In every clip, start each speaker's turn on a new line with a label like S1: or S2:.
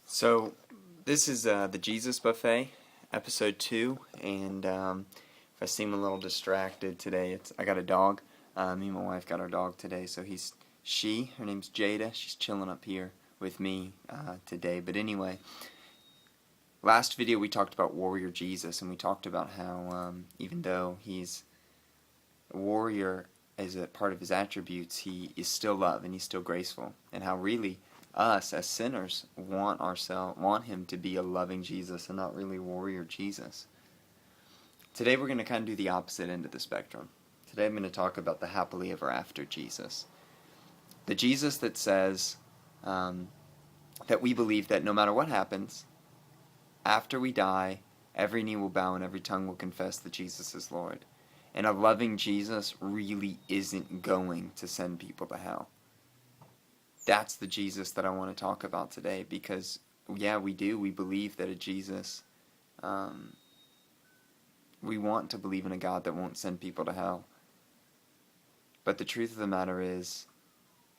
S1: So, this is the Jesus Buffet, episode 2, and if I seem a little distracted today, I got a dog. Me and my wife got our dog today, so her name's Jada, she's chilling up here with me today. But anyway, last video we talked about Warrior Jesus, and we talked about how even though he's a warrior as a part of his attributes, he is still love and he's still graceful, and how really us as sinners want him to be a loving Jesus and not really warrior Jesus. Today we're going to kind of do the opposite end of the spectrum. Today I'm going to talk about the happily ever after Jesus. The Jesus that says that we believe that no matter what happens, after we die, every knee will bow and every tongue will confess that Jesus is Lord. And a loving Jesus really isn't going to send people to hell. That's the Jesus that I want to talk about today, because, yeah, we believe that a Jesus, we want to believe in a God that won't send people to hell. But the truth of the matter is,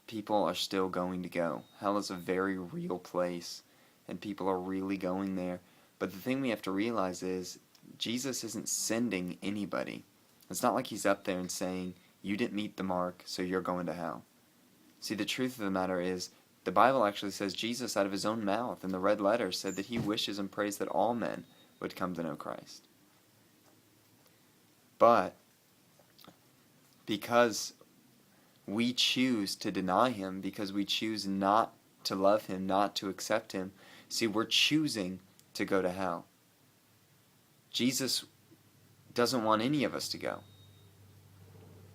S1: people are still going to go. Hell is a very real place, and people are really going there. But the thing we have to realize is, Jesus isn't sending anybody. It's not like he's up there and saying, you didn't meet the mark, so you're going to hell. See, the truth of the matter is, the Bible actually says Jesus out of his own mouth in the red letter said that he wishes and prays that all men would come to know Christ. But because we choose to deny him, because we choose not to love him, not to accept him, see, we're choosing to go to hell. Jesus doesn't want any of us to go.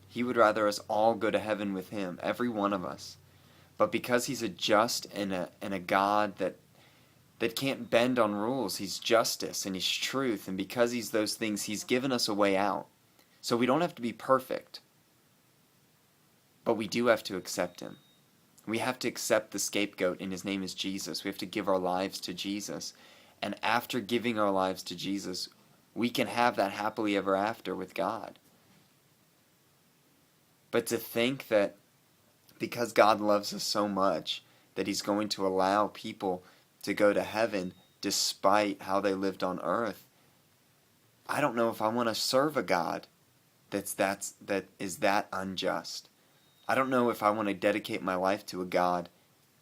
S1: He would rather us all go to heaven with him, every one of us. But because he's a just and a God that can't bend on rules, he's justice and he's truth, and because he's those things, he's given us a way out. So we don't have to be perfect, but we do have to accept him. We have to accept the scapegoat, and his name is Jesus. We have to give our lives to Jesus. And after giving our lives to Jesus, we can have that happily ever after with God. But to think that because God loves us so much that he's going to allow people to go to heaven despite how they lived on earth, I don't know if I want to serve a God that is that unjust. I don't know if I want to dedicate my life to a God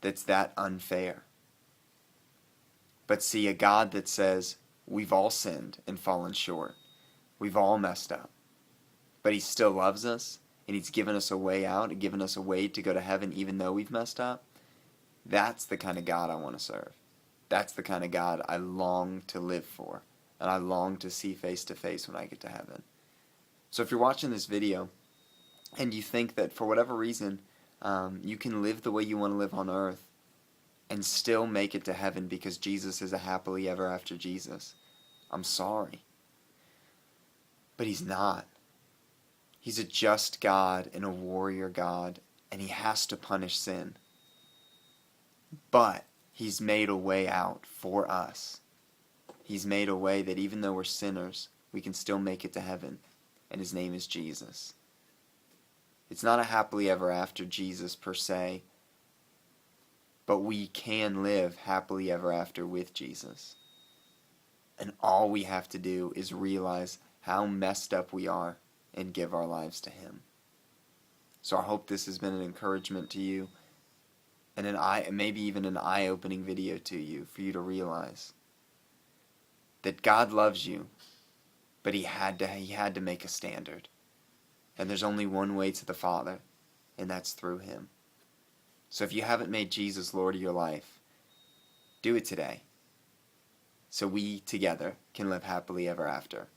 S1: that's that unfair. But see, a God that says we've all sinned and fallen short. We've all messed up. But he still loves us, and he's given us a way out and given us a way to go to heaven even though we've messed up. That's the kind of God I want to serve. That's the kind of God I long to live for, and I long to see face to face when I get to heaven. So if you're watching this video and you think that for whatever reason you can live the way you want to live on earth and still make it to heaven because Jesus is a happily ever after Jesus, I'm sorry. But he's not. He's a just God and a warrior God, and he has to punish sin. But he's made a way out for us. He's made a way that even though we're sinners, we can still make it to heaven, and his name is Jesus. It's not a happily ever after Jesus per se, but we can live happily ever after with Jesus. And all we have to do is realize how messed up we are and give our lives to him. So I hope this has been an encouragement to you, and maybe even an eye-opening video to you, for you to realize that God loves you, but he had to make a standard. And there's only one way to the Father, and that's through him. So if you haven't made Jesus Lord of your life, do it today, so we together can live happily ever after.